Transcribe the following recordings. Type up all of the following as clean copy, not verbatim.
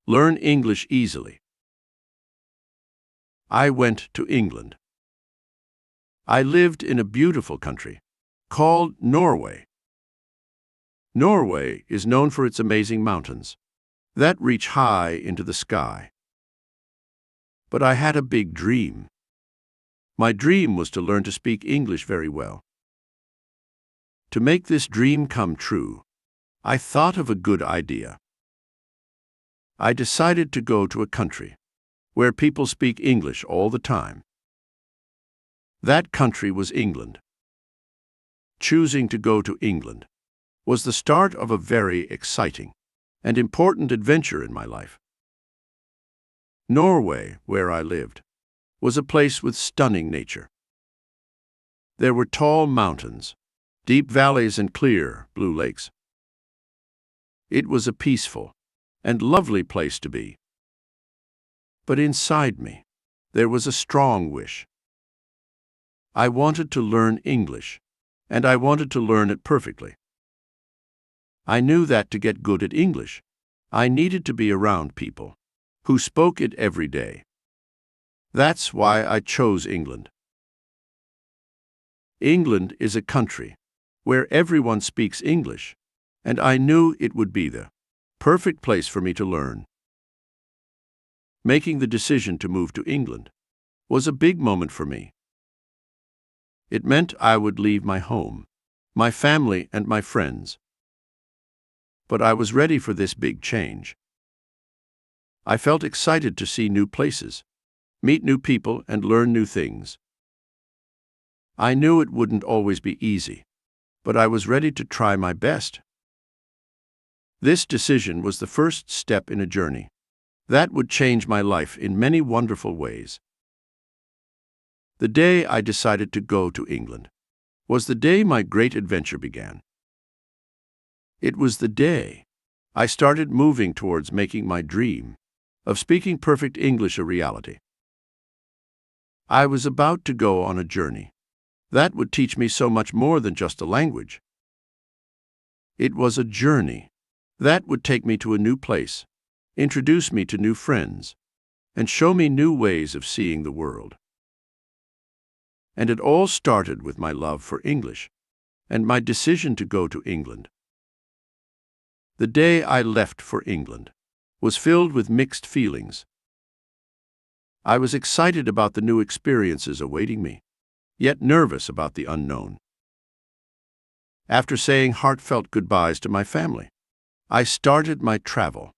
Learn English easily. I went to England. I lived in a beautiful country called Norway. Norway is known for its amazing mountains that reach high into the sky. But I had a big dream. My dream was to learn to speak English very well. To make this dream come true, I thought of a good idea. I decided to go to a country where people speak English all the time. That country was England. Choosing to go to England was the start of a very exciting and important adventure in my life. Norway, where I lived, was a place with stunning nature. There were tall mountains, deep valleys, and clear, blue lakes. It was a peaceful and lovely place to be. But inside me, there was a strong wish. I wanted to learn English, and I wanted to learn it perfectly. I knew that to get good at English, I needed to be around people who spoke it every day. That's why I chose England. England is a country where everyone speaks English, and I knew it would be the perfect place for me to learn. Making the decision to move to England was a big moment for me. It meant I would leave my home, my family, and my friends. But I was ready for this big change. I felt excited to see new places, meet new people, and learn new things. I knew it wouldn't always be easy, but I was ready to try my best. This decision was the first step in a journey that would change my life in many wonderful ways. The day I decided to go to England was the day my great adventure began. It was the day I started moving towards making my dream of speaking perfect English a reality. I was about to go on a journey that would teach me so much more than just a language. It was a journey that would take me to a new place, introduce me to new friends, and show me new ways of seeing the world. And it all started with my love for English and my decision to go to England. The day I left for England was filled with mixed feelings. I was excited about the new experiences awaiting me, yet nervous about the unknown. After saying heartfelt goodbyes to my family, I started my travel.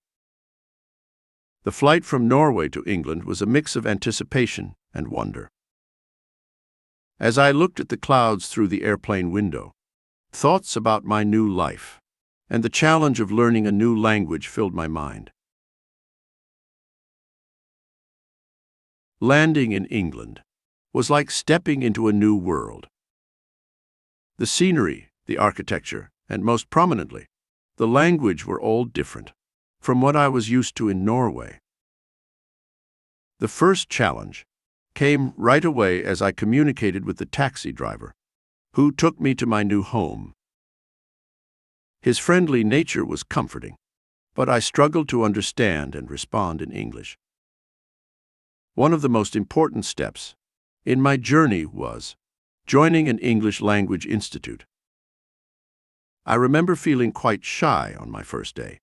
The flight from Norway to England was a mix of anticipation and wonder. As I looked at the clouds through the airplane window, thoughts about my new life and the challenge of learning a new language filled my mind. Landing in England was like stepping into a new world. The scenery, the architecture, and most prominently, the language were all different from what I was used to in Norway. The first challenge came right away as I communicated with the taxi driver, who took me to my new home. His friendly nature was comforting, but I struggled to understand and respond in English. One of the most important steps in my journey was joining an English language institute. I remember feeling quite shy on my first day,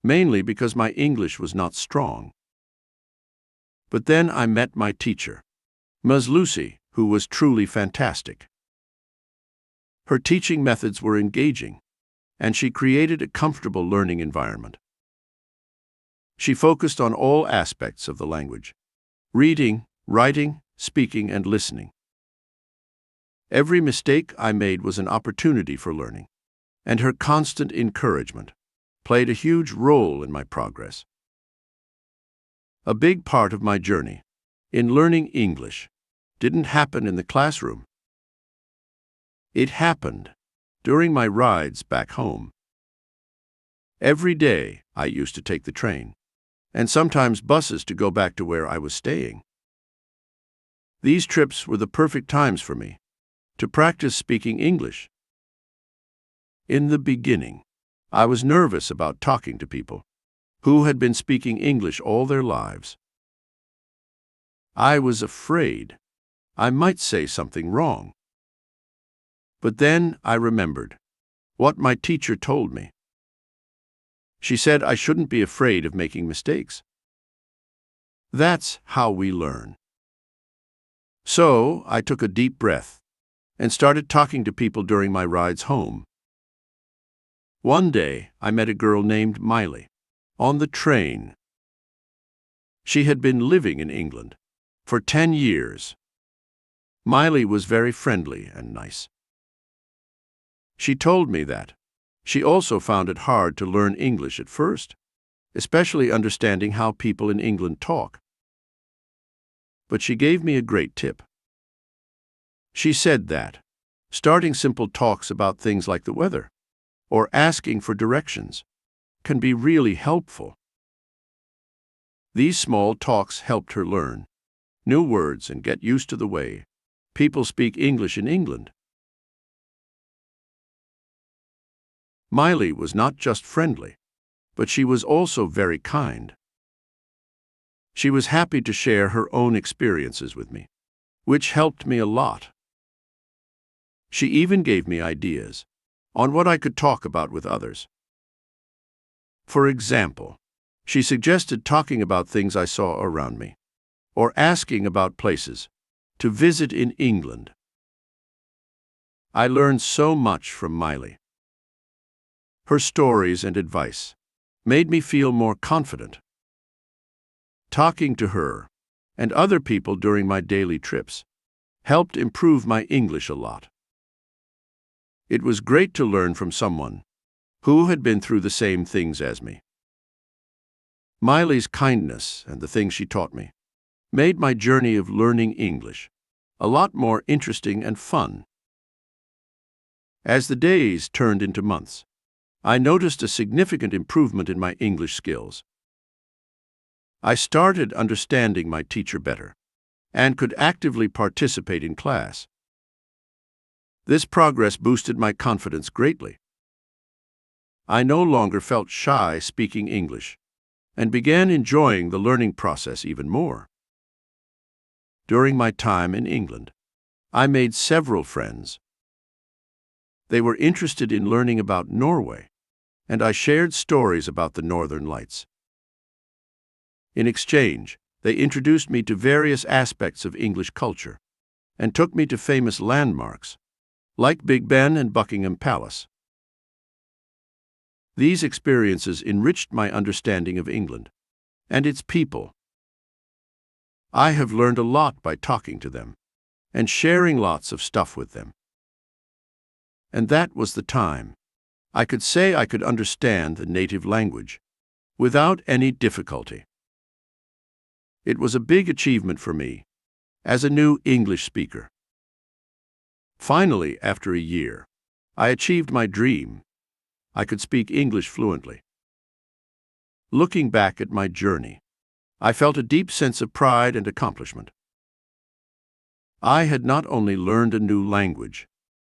mainly because my English was not strong. But then I met my teacher, Ms. Lucy, who was truly fantastic. Her teaching methods were engaging, and she created a comfortable learning environment. She focused on all aspects of the language: reading, writing, speaking, and listening. Every mistake I made was an opportunity for learning, and her constant encouragement played a huge role in my progress. A big part of my journey in learning English didn't happen in the classroom. It happened during my rides back home. Every day I used to take the train, and sometimes buses to go back to where I was staying. These trips were the perfect times for me to practice speaking English. In the beginning, I was nervous about talking to people who had been speaking English all their lives. I was afraid I might say something wrong. But then I remembered what my teacher told me. She said I shouldn't be afraid of making mistakes. That's how we learn. So I took a deep breath and started talking to people during my rides home. One day I met a girl named Miley on the train. She had been living in England for 10 years. Miley was very friendly and nice. She told me that she also found it hard to learn English at first, especially understanding how people in England talk. But she gave me a great tip. She said that starting simple talks about things like the weather or asking for directions can be really helpful. These small talks helped her learn new words and get used to the way people speak English in England. Miley was not just friendly, but she was also very kind. She was happy to share her own experiences with me, which helped me a lot. She even gave me ideas on what I could talk about with others. For example, she suggested talking about things I saw around me, or asking about places to visit in England. I learned so much from Miley. Her stories and advice made me feel more confident. Talking to her and other people during my daily trips helped improve my English a lot. It was great to learn from someone who had been through the same things as me. Miley's kindness and the things she taught me made my journey of learning English a lot more interesting and fun. As the days turned into months, I noticed a significant improvement in my English skills. I started understanding my teacher better and could actively participate in class. This progress boosted my confidence greatly. I no longer felt shy speaking English and began enjoying the learning process even more. During my time in England, I made several friends. They were interested in learning about Norway, and I shared stories about the Northern Lights. In exchange, they introduced me to various aspects of English culture and took me to famous landmarks like Big Ben and Buckingham Palace. These experiences enriched my understanding of England and its people. I have learned a lot by talking to them and sharing lots of stuff with them. And that was the time I could say I could understand the native language without any difficulty. It was a big achievement for me as a new English speaker. Finally, after a year, I achieved my dream. I could speak English fluently. Looking back at my journey, I felt a deep sense of pride and accomplishment. I had not only learned a new language,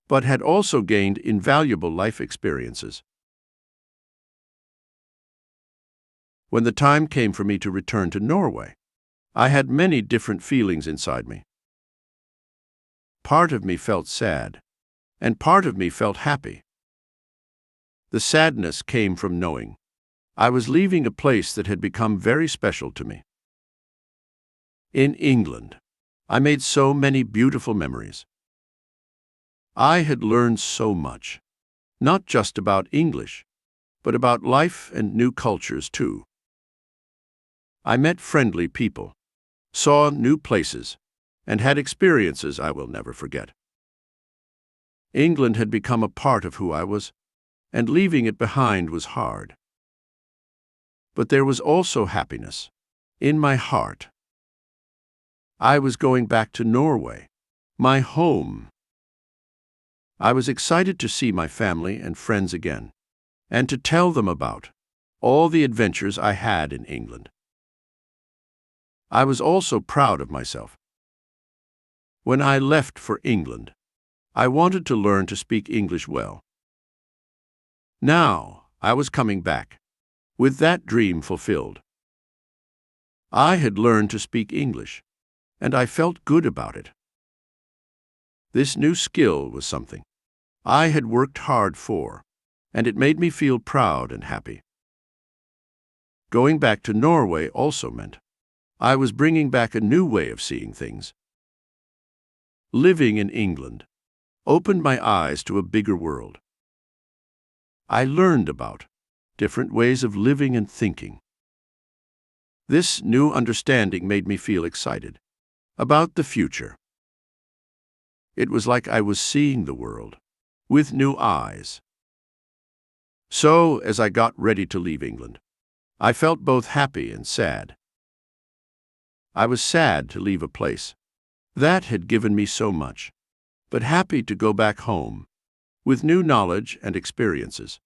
but had also gained invaluable life experiences. When the time came for me to return to Norway, I had many different feelings inside me. Part of me felt sad, and part of me felt happy. The sadness came from knowing I was leaving a place that had become very special to me. In England, I made so many beautiful memories. I had learned so much, not just about English, but about life and new cultures too. I met friendly people, saw new places, and had experiences I will never forget. England had become a part of who I was, and leaving it behind was hard. But there was also happiness in my heart. I was going back to Norway, my home. I was excited to see my family and friends again, and to tell them about all the adventures I had in England. I was also proud of myself. When I left for England, I wanted to learn to speak English well. Now I was coming back, with that dream fulfilled. I had learned to speak English, and I felt good about it. This new skill was something I had worked hard for, and it made me feel proud and happy. Going back to Norway also meant I was bringing back a new way of seeing things. Living in England opened my eyes to a bigger world. I learned about different ways of living and thinking. This new understanding made me feel excited about the future. It was like I was seeing the world with new eyes. So, as I got ready to leave England, I felt both happy and sad. I was sad to leave a place that had given me so much, but happy to go back home with new knowledge and experiences.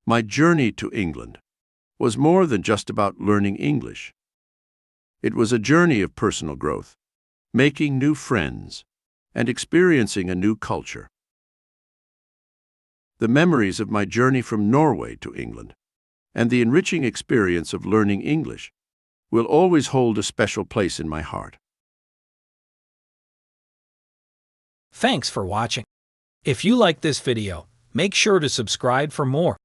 My journey to England was more than just about learning English. It was a journey of personal growth, making new friends, and experiencing a new culture. The memories of my journey from Norway to England and the enriching experience of learning English will always hold a special place in my heart. Thanks for watching. If you like this video, make sure to subscribe for more.